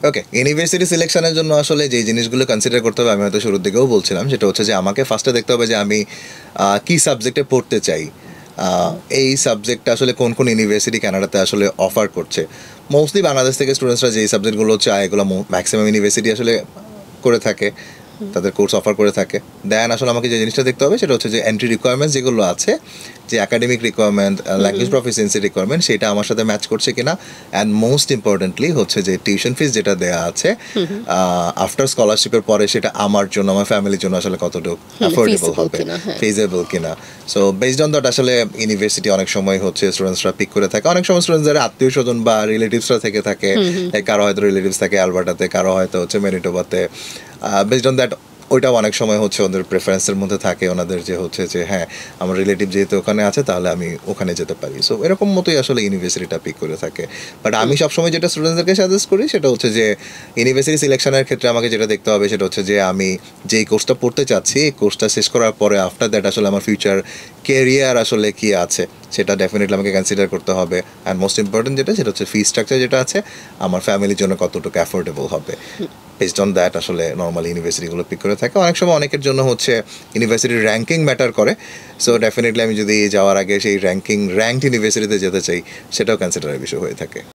ওকে, university সিলেকশনের জন্য আসলে যে জিনিসগুলো কনসিডার করতে হবে আমি হয়তো শুরুর দিকেও বলছিলাম, সেটা হচ্ছে যে আমাকে ফার্স্টে দেখতে হবে যে আমি কী সাবজেক্টে পড়তে চাই। আহ, এই সাবজেক্টটা আসলে কোন কোন ইউনিভার্সিটি কানাডাতে আসলে অফার করছে। মোস্টলি বাংলাদেশ থেকে স্টুডেন্টসরা যেই সাবজেক্টগুলো চায় এগুলো ম্যাক্সিমাম ইউনিভার্সিটি আসলে করে থাকে, তাদের কোর্স অফার করে থাকে। দেন আসলে আমাকে যে জিনিসটা দেখতে হবে সেটা হচ্ছে যে এন্ট্রি রিকোয়ারমেন্টস যেগুলো আছে, যে academic requirement, language proficiency requirement, সেটা আমার সাথে ম্যাচ করছে কিনা। অ্যান্ড মোস্ট ইম্পর্টেন্টলি হচ্ছে যে টিউশন ফিস যেটা দেওয়া আছে আফটার স্কলারশিপের পরে সেটা আমার জন্য, আমার ফ্যামিলির জন্য আসলে কতটুকু অ্যাফোর্ডেবল ফিজিবল হবে, কিনা, হ্যাঁ। ফিজেবল কিনা। সো বেসড অন দ্যাট আসলে ইউনিভার্সিটি অনেক সময় হচ্ছে স্টুডেন্টসরা পিক করে থাকে। অনেক সময় স্টুডেন্টস যারা আত্মীয় স্বজন বা রিলেটিভসরা থেকে থাকে, কারো হয়তো রিলেটিভস থাকে আলবার্টাতে, কারো হয়তো হচ্ছে ম্যানিটোবাতে। বেসড অন দ্যাট ওইটাও অনেক সময় হচ্ছে ওদের প্রেফারেন্সের মধ্যে থাকে, ওনাদের যে হচ্ছে যে হ্যাঁ আমার রিলেটিভ যেহেতু ওখানে আছে তাহলে আমি ওখানে যেতে পারি। সো এরকম মতোই আসলে ইউনিভার্সিটিটা পিক করে থাকে। বাট আমি সবসময় যেটা স্টুডেন্টদেরকে সাজেস্ট করি সেটা হচ্ছে যে ইউনিভার্সিটি সিলেকশনের ক্ষেত্রে আমাকে যেটা দেখতে হবে সেটা হচ্ছে যে আমি যেই কোর্সটা পড়তে চাচ্ছি এই কোর্সটা শেষ করার পরে আফটার দ্যাট আসলে আমার ফিউচার কেরিয়ার আসলে কি আছে সেটা ডেফিনেটলি আমাকে কনসিডার করতে হবে। অ্যান্ড মোস্ট ইম্পর্টেন্ট যেটা সেটা হচ্ছে ফি স্ট্রাকচার যেটা আছে আমার ফ্যামিলির জন্য কতটুকু অ্যাফোর্ডেবল হবে। বেসড অন দ্যাট আসলে নর্মাল ইউনিভার্সিটিগুলো পিক করে থাকে। অনেক সময় অনেকের জন্য হচ্ছে ইউনিভার্সিটির র্যাঙ্কিং ম্যাটার করে। সো ডেফিনেটলি আমি যদি যাওয়ার আগে সেই র্যাঙ্কড ইউনিভার্সিটিতে যেতে চাই সেটাও কনসিডারের বিষয় হয়ে থাকে।